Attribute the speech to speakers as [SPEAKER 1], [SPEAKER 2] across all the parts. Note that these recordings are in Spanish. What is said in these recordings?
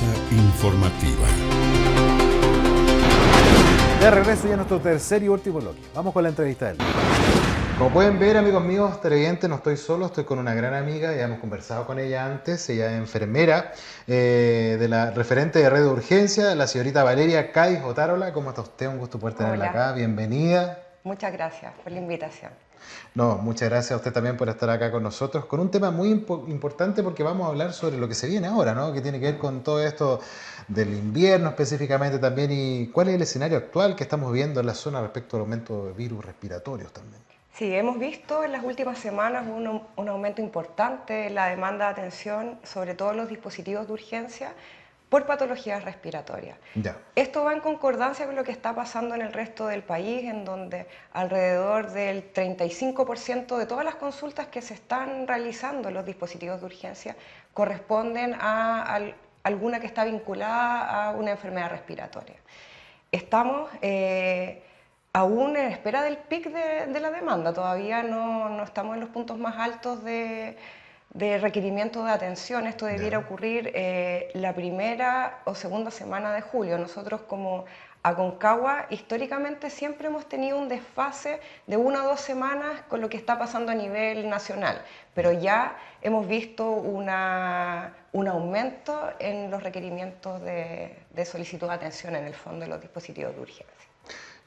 [SPEAKER 1] Mesa informativa.
[SPEAKER 2] De regreso ya a nuestro tercer y último bloque. Vamos con la entrevista del día.
[SPEAKER 3] Como pueden ver, amigos míos televidentes, no estoy solo, estoy con una gran amiga, ya hemos conversado con ella antes, ella es enfermera de la referente de red de urgencia, la señorita Valeria Cádiz Otárola. ¿Cómo está usted? Un gusto poder tenerla acá, bienvenida.
[SPEAKER 4] Muchas gracias por la invitación.
[SPEAKER 3] No, muchas gracias a usted también por estar acá con nosotros, con un tema muy importante porque vamos a hablar sobre lo que se viene ahora, ¿no? Que tiene que ver con todo esto del invierno específicamente también y cuál es el escenario actual que estamos viendo en la zona respecto al aumento de virus respiratorios también.
[SPEAKER 4] Sí, hemos visto en las últimas semanas un aumento importante en la demanda de atención, sobre todo en los dispositivos de urgencia, por patologías respiratorias.
[SPEAKER 3] Ya.
[SPEAKER 4] Esto va en concordancia con lo que está pasando en el resto del país, en donde alrededor del 35% de todas las consultas que se están realizando en los dispositivos de urgencia corresponden a alguna que está vinculada a una enfermedad respiratoria. Estamos aún en espera del pic de la demanda, todavía no estamos en los puntos más altos de requerimiento de atención. Esto debiera ocurrir la primera o segunda semana de julio. Nosotros como Aconcagua históricamente siempre hemos tenido un desfase de 1 o 2 semanas con lo que está pasando a nivel nacional, pero ya hemos visto un aumento en los requerimientos de solicitud de atención en el fondo de los dispositivos de urgencia.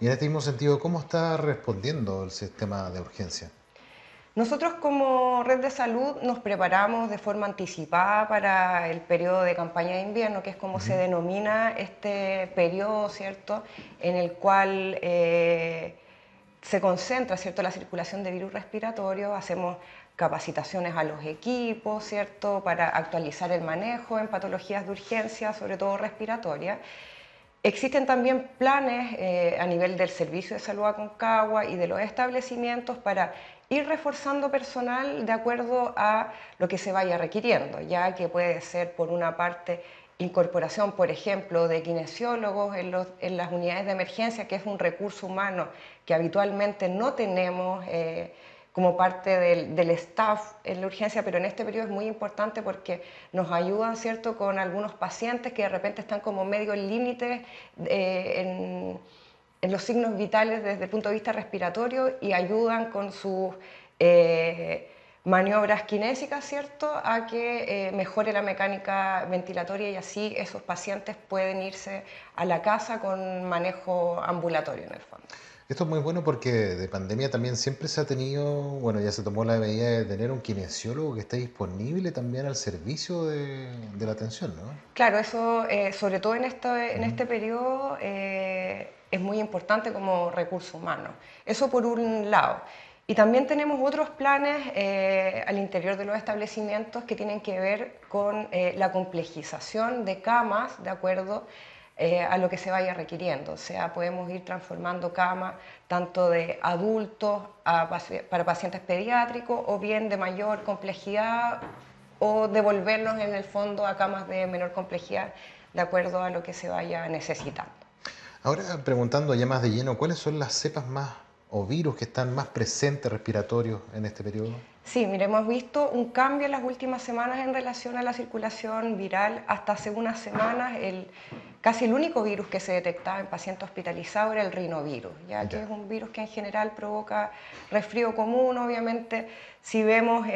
[SPEAKER 3] Y en este mismo sentido, ¿cómo está respondiendo el sistema de urgencia?
[SPEAKER 4] Nosotros como red de salud nos preparamos de forma anticipada para el periodo de campaña de invierno, que es como se denomina este periodo, ¿cierto?, en el cual se concentra, ¿cierto?, la circulación de virus respiratorios. Hacemos capacitaciones a los equipos, ¿cierto?, para actualizar el manejo en patologías de urgencia, sobre todo respiratorias. Existen también planes a nivel del Servicio de Salud Aconcagua y de los establecimientos para ir reforzando personal de acuerdo a lo que se vaya requiriendo, ya que puede ser por una parte incorporación, por ejemplo, de kinesiólogos en las unidades de emergencia, que es un recurso humano que habitualmente no tenemos como parte del staff en la urgencia, pero en este periodo es muy importante porque nos ayudan, ¿cierto?, con algunos pacientes que de repente están como medio límite en los signos vitales desde el punto de vista respiratorio y ayudan con sus maniobras kinésicas, ¿cierto?, a que mejore la mecánica ventilatoria y así esos pacientes pueden irse a la casa con manejo ambulatorio en el fondo.
[SPEAKER 3] Esto es muy bueno porque de pandemia también siempre se ha tenido, bueno, ya se tomó la medida de tener un kinesiólogo que esté disponible también al servicio de la atención, ¿no?
[SPEAKER 4] Claro, eso sobre todo en este periodo es muy importante como recurso humano. Eso por un lado. Y también tenemos otros planes al interior de los establecimientos que tienen que ver con la complejización de camas de acuerdo a lo que se vaya requiriendo. O sea, podemos ir transformando camas tanto de adultos para pacientes pediátricos o bien de mayor complejidad o devolvernos en el fondo a camas de menor complejidad de acuerdo a lo que se vaya necesitando.
[SPEAKER 3] Ahora, preguntando ya más de lleno, ¿cuáles son las cepas más o virus que están más presentes respiratorios en este periodo?
[SPEAKER 4] Sí, mire, hemos visto un cambio en las últimas semanas en relación a la circulación viral. Hasta hace unas semanas casi el único virus que se detectaba en pacientes hospitalizados era el rinovirus, ya que es un virus que en general provoca resfrío común. Obviamente, si vemos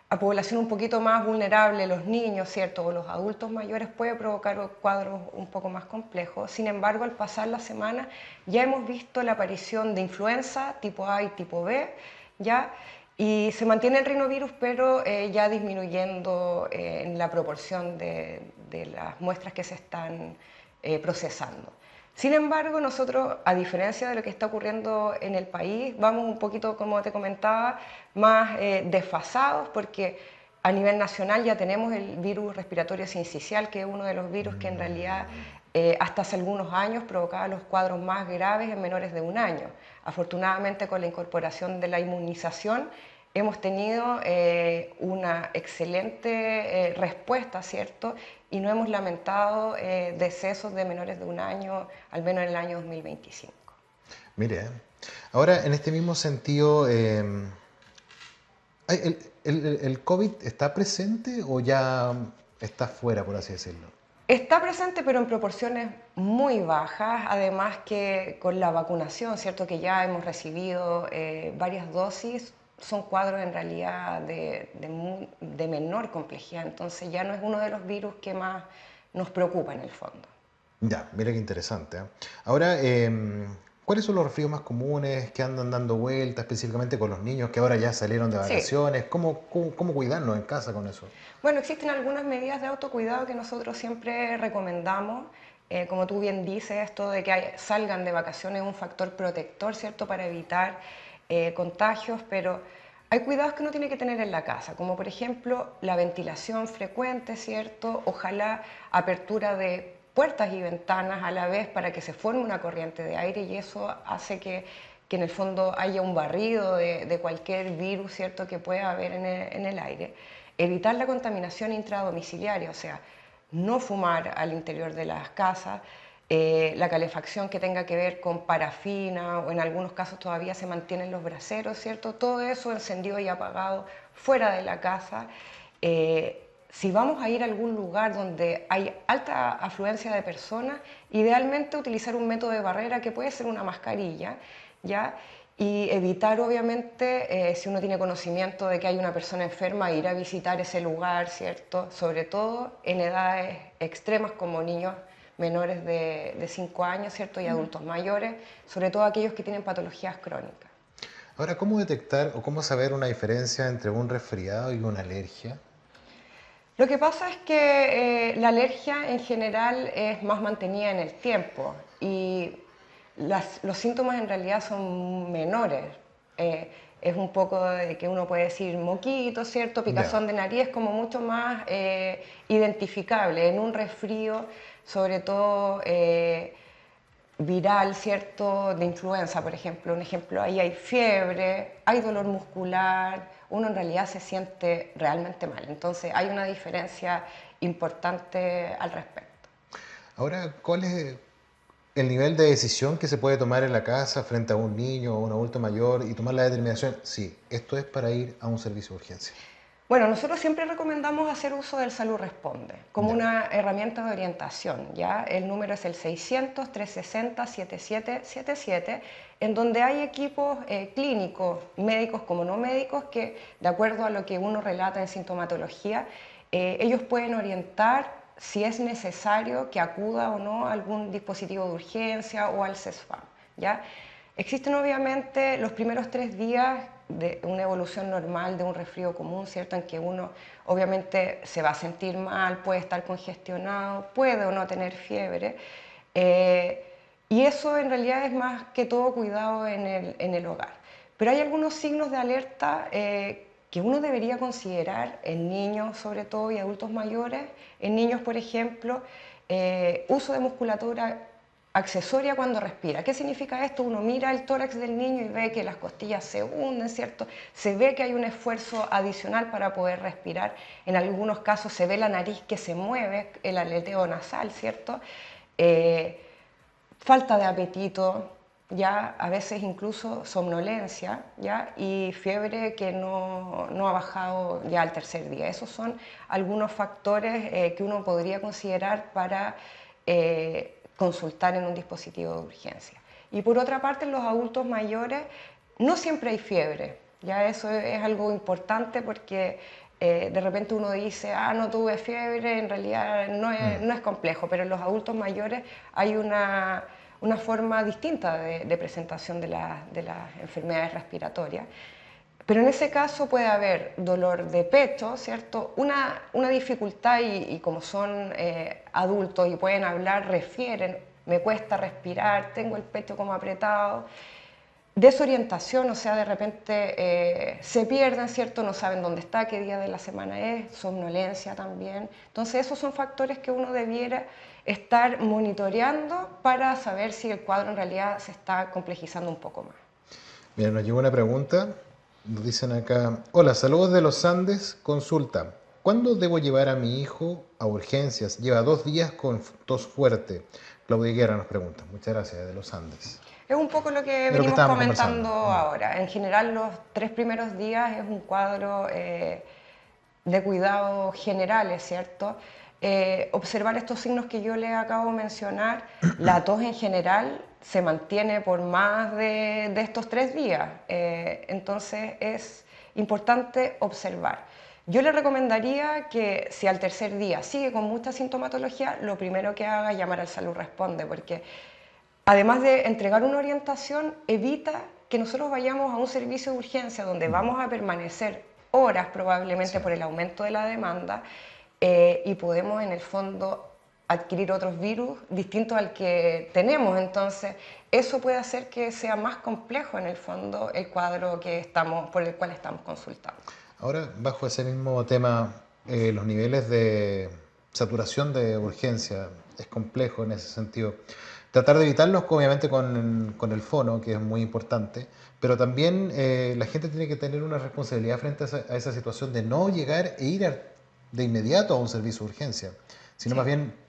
[SPEAKER 4] a población un poquito más vulnerable, los niños, ¿cierto?, o los adultos mayores, puede provocar cuadros un poco más complejos. Sin embargo, al pasar la semana ya hemos visto la aparición de influenza tipo A y tipo B, ¿ya? Y se mantiene el rinovirus, pero ya disminuyendo en la proporción de las muestras que se están procesando. Sin embargo, nosotros, a diferencia de lo que está ocurriendo en el país, vamos un poquito, como te comentaba, más desfasados, porque a nivel nacional ya tenemos el virus respiratorio sincicial, que es uno de los virus que en realidad hasta hace algunos años provocaba los cuadros más graves en menores de 1 año. Afortunadamente, con la incorporación de la inmunización, hemos tenido una excelente respuesta, ¿cierto? Y no hemos lamentado decesos de menores de 1 año, al menos en el año 2025.
[SPEAKER 3] Mire, ahora en este mismo sentido, ¿el COVID está presente o ya está fuera, por así decirlo?
[SPEAKER 4] Está presente, pero en proporciones muy bajas, además que con la vacunación, ¿cierto? Que ya hemos recibido varias dosis, son cuadros en realidad de menor complejidad, entonces ya no es uno de los virus que más nos preocupa en el fondo.
[SPEAKER 3] Ya, mira qué interesante, ¿eh? Ahora, ¿cuáles son los resfríos más comunes que andan dando vueltas específicamente con los niños que ahora ya salieron de
[SPEAKER 4] Sí.
[SPEAKER 3] vacaciones? ¿Cómo cuidarnos en casa con eso?
[SPEAKER 4] Bueno, existen algunas medidas de autocuidado que nosotros siempre recomendamos. Como tú bien dices, esto de que salgan de vacaciones es un factor protector, ¿cierto?, para evitar contagios, pero hay cuidados que uno tiene que tener en la casa, como por ejemplo la ventilación frecuente, ¿cierto? Ojalá apertura de puertas y ventanas a la vez para que se forme una corriente de aire y eso hace que en el fondo haya un barrido de cualquier virus, ¿cierto?, que pueda haber en el aire. Evitar la contaminación intradomiciliaria, o sea, no fumar al interior de las casas, la calefacción que tenga que ver con parafina o en algunos casos todavía se mantienen los braseros, ¿cierto? Todo eso encendido y apagado fuera de la casa. Si vamos a ir a algún lugar donde hay alta afluencia de personas, idealmente utilizar un método de barrera que puede ser una mascarilla, ¿ya? Y evitar, obviamente, si uno tiene conocimiento de que hay una persona enferma, ir a visitar ese lugar, ¿cierto? Sobre todo en edades extremas como niños menores de 5 años, ¿cierto? Y adultos mayores, sobre todo aquellos que tienen patologías crónicas.
[SPEAKER 3] Ahora, ¿cómo detectar o cómo saber una diferencia entre un resfriado y una alergia?
[SPEAKER 4] Lo que pasa es que la alergia en general es más mantenida en el tiempo y los síntomas en realidad son menores. Es un poco de que uno puede decir moquito, ¿cierto?
[SPEAKER 3] Ya.
[SPEAKER 4] Picazón de nariz, como mucho más identificable. En un resfrío, sobre todo viral, ¿cierto? De influenza, por ejemplo. Un ejemplo, ahí hay fiebre, hay dolor muscular, uno en realidad se siente realmente mal. Entonces hay una diferencia importante al respecto.
[SPEAKER 3] Ahora, ¿cuál es el nivel de decisión que se puede tomar en la casa frente a un niño o un adulto mayor y tomar la determinación? Sí, esto es para ir a un servicio de urgencia.
[SPEAKER 4] Bueno, nosotros siempre recomendamos hacer uso del Salud Responde como
[SPEAKER 3] Ya.
[SPEAKER 4] una herramienta de orientación, ¿ya? El número es el 600-360-7777, en donde hay equipos clínicos, médicos como no médicos, que de acuerdo a lo que uno relata en sintomatología, ellos pueden orientar si es necesario que acuda o no a algún dispositivo de urgencia o al CESFAM, ¿ya? Existen obviamente los primeros 3 días de una evolución normal de un resfrío común, ¿cierto? En que uno obviamente se va a sentir mal, puede estar congestionado, puede o no tener fiebre. Y eso en realidad es más que todo cuidado en el hogar. Pero hay algunos signos de alerta que uno debería considerar en niños sobre todo y adultos mayores. En niños, por ejemplo, uso de musculatura accesoria cuando respira. ¿Qué significa esto? Uno mira el tórax del niño y ve que las costillas se hunden, ¿cierto? Se ve que hay un esfuerzo adicional para poder respirar. En algunos casos se ve la nariz que se mueve, el aleteo nasal, ¿cierto? Falta de apetito, ya a veces incluso somnolencia, ya, y fiebre que no ha bajado ya al tercer día. Esos son algunos factores que uno podría considerar para consultar en un dispositivo de urgencia. Y por otra parte, en los adultos mayores no siempre hay fiebre, ya eso es algo importante porque de repente uno dice, ah, no tuve fiebre, en realidad no es complejo, pero en los adultos mayores hay una forma distinta de presentación de las enfermedades respiratorias. Pero en ese caso puede haber dolor de pecho, ¿cierto? Una dificultad y como son adultos y pueden hablar, refieren, me cuesta respirar, tengo el pecho como apretado. Desorientación, o sea, de repente se pierden, ¿cierto? No saben dónde está, qué día de la semana es, somnolencia también. Entonces esos son factores que uno debiera estar monitoreando para saber si el cuadro en realidad se está complejizando un poco más.
[SPEAKER 3] Mira, nos llegó una pregunta. Nos dicen acá, hola, saludos de los Andes, consulta. ¿Cuándo debo llevar a mi hijo a urgencias? Lleva 2 días con tos fuerte. Claudia Guerra nos pregunta. Muchas gracias, de los Andes.
[SPEAKER 4] Es un poco lo que
[SPEAKER 3] De lo que
[SPEAKER 4] venimos
[SPEAKER 3] estábamos conversando.
[SPEAKER 4] comentando ahora. En general, los 3 primeros días es un cuadro de cuidados generales, ¿cierto? observar estos signos que yo les acabo de mencionar. La tos en general se mantiene por más de estos 3 días, entonces es importante observar. Yo le recomendaría que si al tercer día sigue con mucha sintomatología, lo primero que haga es llamar al Salud Responde, porque además de entregar una orientación, evita que nosotros vayamos a un servicio de urgencia donde vamos a permanecer horas probablemente
[SPEAKER 3] Sí.
[SPEAKER 4] por el aumento de la demanda y podemos en el fondo adquirir otros virus distintos al que tenemos. Entonces, eso puede hacer que sea más complejo en el fondo el cuadro por el cual estamos consultando.
[SPEAKER 3] Ahora, bajo ese mismo tema, los niveles de saturación de urgencia es complejo en ese sentido. Tratar de evitarlos, obviamente, con el fono, que es muy importante, pero también la gente tiene que tener una responsabilidad frente a esa situación de no llegar e ir de inmediato a un servicio de urgencia, sino más
[SPEAKER 4] Sí.
[SPEAKER 3] bien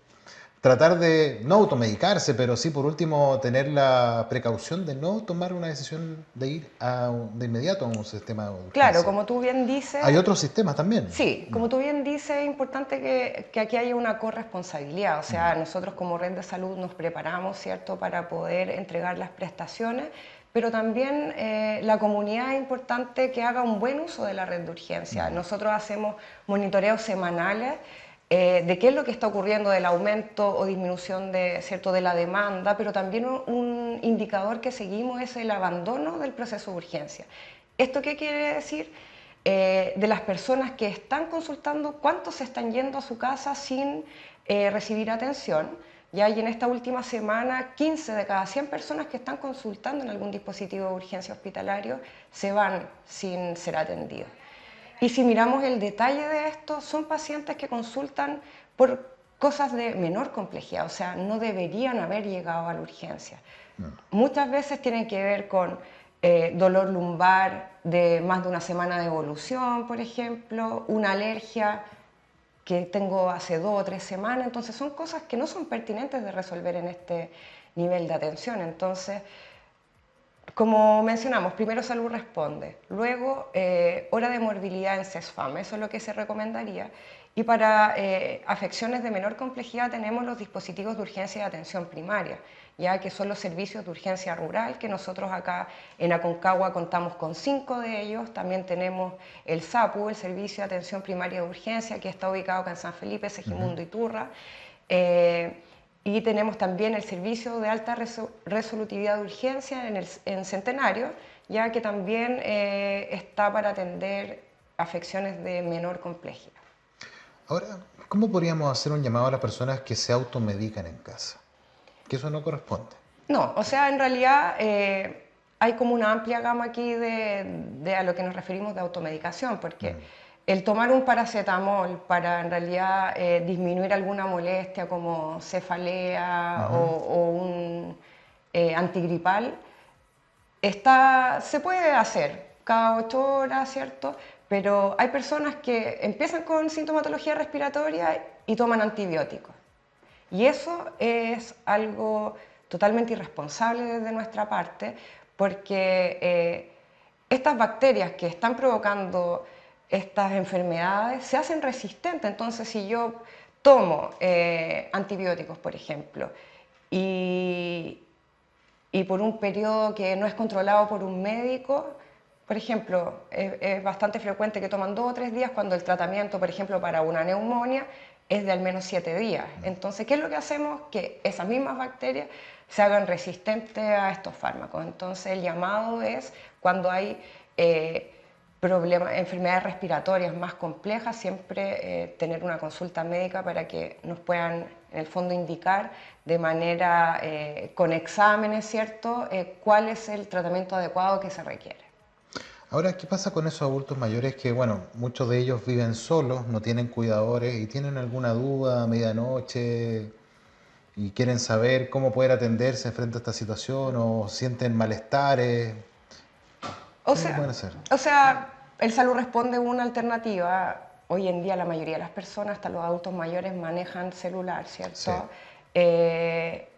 [SPEAKER 3] tratar de no automedicarse, pero sí por último tener la precaución de no tomar una decisión de ir de inmediato a un sistema de
[SPEAKER 4] Claro,
[SPEAKER 3] urgencia.
[SPEAKER 4] como tú bien dices,
[SPEAKER 3] Hay otros sistemas también.
[SPEAKER 4] sí, como tú bien dices, es importante que aquí haya una corresponsabilidad. O sea, nosotros como red de salud nos preparamos, ¿cierto?, para poder entregar las prestaciones, pero también la comunidad es importante que haga un buen uso de la red de urgencia. Nosotros hacemos monitoreos semanales de qué es lo que está ocurriendo del aumento o disminución de, ¿cierto?, de la demanda, pero también un indicador que seguimos es el abandono del proceso de urgencia. ¿Esto qué quiere decir? De las personas que están consultando, cuántos se están yendo a su casa sin recibir atención. Ya y en esta última semana, 15 de cada 100 personas que están consultando en algún dispositivo de urgencia hospitalario se van sin ser atendidos. Y si miramos el detalle de esto, son pacientes que consultan por cosas de menor complejidad, o sea, no deberían haber llegado a la urgencia. Muchas veces tienen que ver con dolor lumbar de más de una semana de evolución, por ejemplo, una alergia que tengo hace 2 o 3 semanas, entonces son cosas que no son pertinentes de resolver en este nivel de atención. Entonces, como mencionamos, primero Salud Responde, luego hora de morbilidad en CESFAM, eso es lo que se recomendaría. Y para afecciones de menor complejidad tenemos los dispositivos de urgencia y atención primaria, ya que son los servicios de urgencia rural, que nosotros acá en Aconcagua contamos con 5 de ellos. También tenemos el SAPU, el Servicio de Atención Primaria de Urgencia, que está ubicado acá en San Felipe, Segimundo y Turra. Y tenemos también el servicio de alta resolutividad de urgencia en Centenario, ya que también está para atender afecciones de menor complejidad.
[SPEAKER 3] Ahora, ¿cómo podríamos hacer un llamado a las personas que se automedican en casa? Que eso no corresponde.
[SPEAKER 4] No, o sea, en realidad hay como una amplia gama aquí de a lo que nos referimos de automedicación, porque el tomar un paracetamol para en realidad disminuir alguna molestia como cefalea o un antigripal, se puede hacer cada 8 horas, ¿cierto? Pero hay personas que empiezan con sintomatología respiratoria y toman antibióticos. Y eso es algo totalmente irresponsable desde nuestra parte, porque estas bacterias que están provocando estas enfermedades se hacen resistentes. Entonces, si yo tomo antibióticos, por ejemplo, y, y por un periodo que no es controlado por un médico, por ejemplo, es bastante frecuente que toman 2 o 3 días cuando el tratamiento, por ejemplo, para una neumonía es de al menos 7 días. Entonces, ¿qué es lo que hacemos? Que esas mismas bacterias se hagan resistentes a estos fármacos. Entonces, el llamado es cuando hay enfermedades respiratorias más complejas, siempre tener una consulta médica para que nos puedan, en el fondo, indicar de manera, con exámenes, ¿cierto?, cuál es el tratamiento adecuado que se requiere.
[SPEAKER 3] Ahora, ¿qué pasa con esos adultos mayores que, bueno, muchos de ellos viven solos, no tienen cuidadores y tienen alguna duda a medianoche y quieren saber cómo poder atenderse frente a esta situación o sienten malestares?
[SPEAKER 4] O
[SPEAKER 3] ¿Cómo lo
[SPEAKER 4] sea,
[SPEAKER 3] pueden hacer?
[SPEAKER 4] o sea, el Salud Responde una alternativa. Hoy en día la mayoría de las personas, hasta los adultos mayores, manejan celular,
[SPEAKER 3] Sí.
[SPEAKER 4] ¿cierto?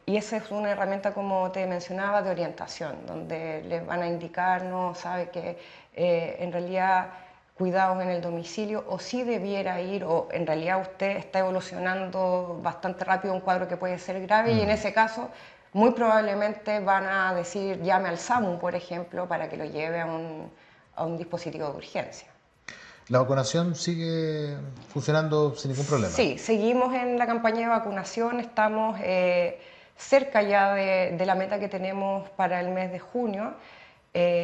[SPEAKER 4] Y esa es una herramienta, como te mencionaba, de orientación, donde les van a indicar, ¿no? Sabe que en realidad cuidados en el domicilio o si debiera ir, o en realidad usted está evolucionando bastante rápido un cuadro que puede ser grave y en ese caso muy probablemente van a decir llame al SAMU, por ejemplo, para que lo lleve a un dispositivo de urgencia.
[SPEAKER 3] ¿La vacunación sigue funcionando sin ningún problema?
[SPEAKER 4] Sí, seguimos en la campaña de vacunación, estamos cerca ya de la meta que tenemos para el mes de junio.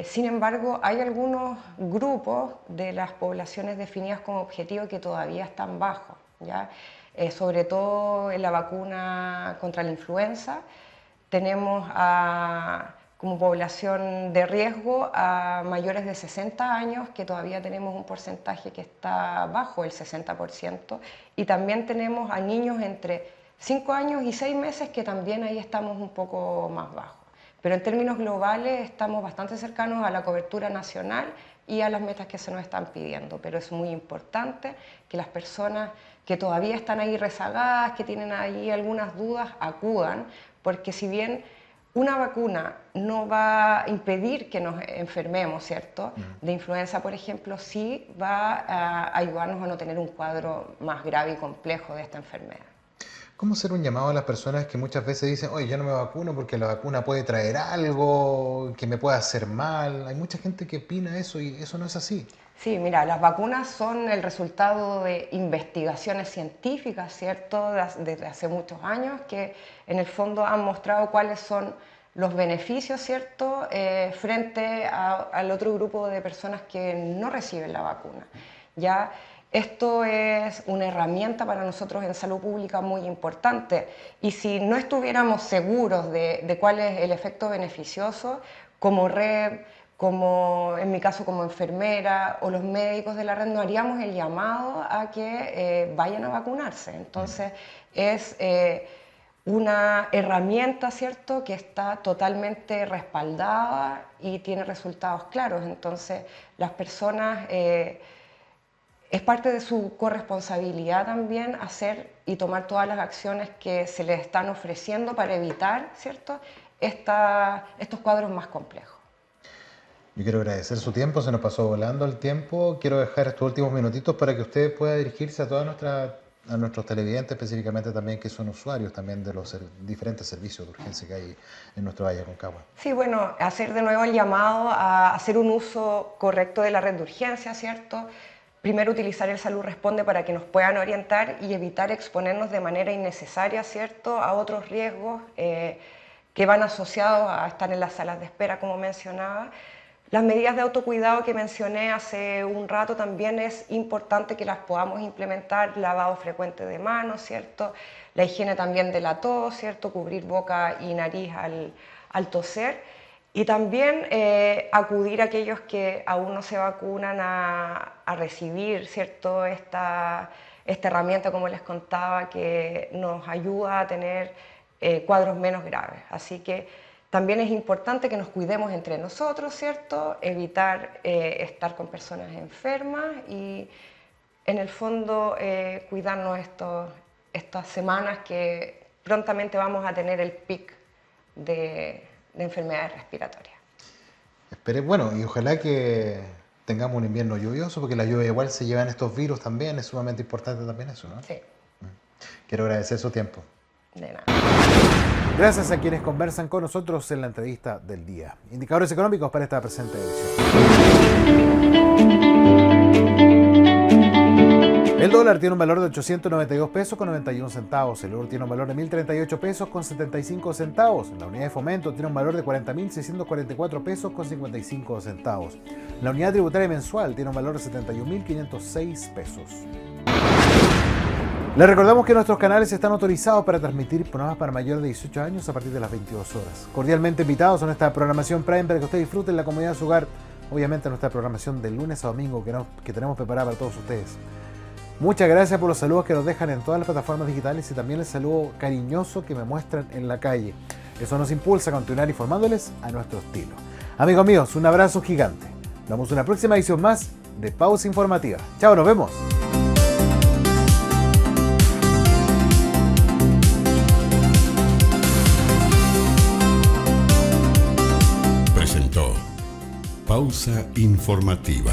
[SPEAKER 4] Sin embargo, hay algunos grupos de las poblaciones definidas como objetivo que todavía están bajos, ¿ya? Sobre todo en la vacuna contra la influenza. Tenemos como población de riesgo a mayores de 60 años, que todavía tenemos un porcentaje que está bajo el 60%, y también tenemos a niños entre 5 años y 6 meses, que también ahí estamos un poco más bajos. Pero en términos globales estamos bastante cercanos a la cobertura nacional y a las metas que se nos están pidiendo, pero es muy importante que las personas que todavía están ahí rezagadas, que tienen ahí algunas dudas, acudan, porque si bien una vacuna no va a impedir que nos enfermemos, ¿cierto? De influenza, por ejemplo, sí va a ayudarnos a no tener un cuadro más grave y complejo de esta enfermedad.
[SPEAKER 3] ¿Cómo hacer un llamado a las personas que muchas veces dicen, oye, yo no me vacuno porque la vacuna puede traer algo que me pueda hacer mal? Hay mucha gente que opina eso y eso no es así.
[SPEAKER 4] Sí, mira, las vacunas son el resultado de investigaciones científicas, ¿cierto? Desde hace muchos años, que en el fondo han mostrado cuáles son los beneficios, ¿cierto? Frente al otro grupo de personas que no reciben la vacuna. ¿Ya? Esto es una herramienta para nosotros en salud pública muy importante y si no estuviéramos seguros de cuál es el efecto beneficioso, como red, como en mi caso como enfermera o los médicos de la red, no haríamos el llamado a que vayan a vacunarse. Entonces es una herramienta, ¿cierto?, que está totalmente respaldada y tiene resultados claros. Entonces las personas... es parte de su corresponsabilidad también hacer y tomar todas las acciones que se les están ofreciendo para evitar, ¿cierto?, estos cuadros más complejos.
[SPEAKER 3] Yo quiero agradecer su tiempo, se nos pasó volando el tiempo. Quiero dejar estos últimos minutitos para que usted pueda dirigirse a nuestros televidentes, específicamente también que son usuarios también de los diferentes servicios de urgencia que hay en nuestro Valle Aconcagua.
[SPEAKER 4] Sí, bueno, hacer de nuevo el llamado a hacer un uso correcto de la red de urgencia, ¿cierto? Primero, utilizar el Salud Responde para que nos puedan orientar y evitar exponernos de manera innecesaria, ¿cierto?, a otros riesgos que van asociados a estar en las salas de espera, como mencionaba. Las medidas de autocuidado que mencioné hace un rato también es importante que las podamos implementar, lavado frecuente de manos, ¿cierto?, la higiene también de la tos, ¿cierto?, cubrir boca y nariz al toser. Y también acudir a aquellos que aún no se vacunan a recibir, ¿cierto?, esta herramienta, como les contaba, que nos ayuda a tener cuadros menos graves. Así que también es importante que nos cuidemos entre nosotros, ¿cierto?, evitar estar con personas enfermas y, en el fondo, cuidarnos estas semanas que prontamente vamos a tener el pic de enfermedades respiratorias.
[SPEAKER 3] Bueno, y ojalá que tengamos un invierno lluvioso, porque la lluvia igual se llevan estos virus también, es sumamente importante también eso, ¿no?
[SPEAKER 4] Sí.
[SPEAKER 3] Quiero agradecer su tiempo.
[SPEAKER 4] De nada.
[SPEAKER 2] Gracias a quienes conversan con nosotros en la entrevista del día. Indicadores económicos para esta presente edición. El dólar tiene un valor de 892 pesos con 91 centavos. El euro tiene un valor de 1.038 pesos con 75 centavos. La unidad de fomento tiene un valor de 40.644 pesos con 55 centavos. La unidad tributaria mensual tiene un valor de 71.506 pesos. Les recordamos que nuestros canales están autorizados para transmitir programas para mayores de 18 años a partir de las 22 horas. Cordialmente invitados a nuestra programación Prime para que usted disfrute en la comodidad de su hogar. Obviamente nuestra programación de lunes a domingo que tenemos preparada para todos ustedes. Muchas gracias por los saludos que nos dejan en todas las plataformas digitales y también el saludo cariñoso que me muestran en la calle. Eso nos impulsa a continuar informándoles a nuestro estilo. Amigos míos, un abrazo gigante. Nos vemos en una próxima edición más de Pausa Informativa. Chao, nos vemos.
[SPEAKER 1] Presentó Pausa Informativa.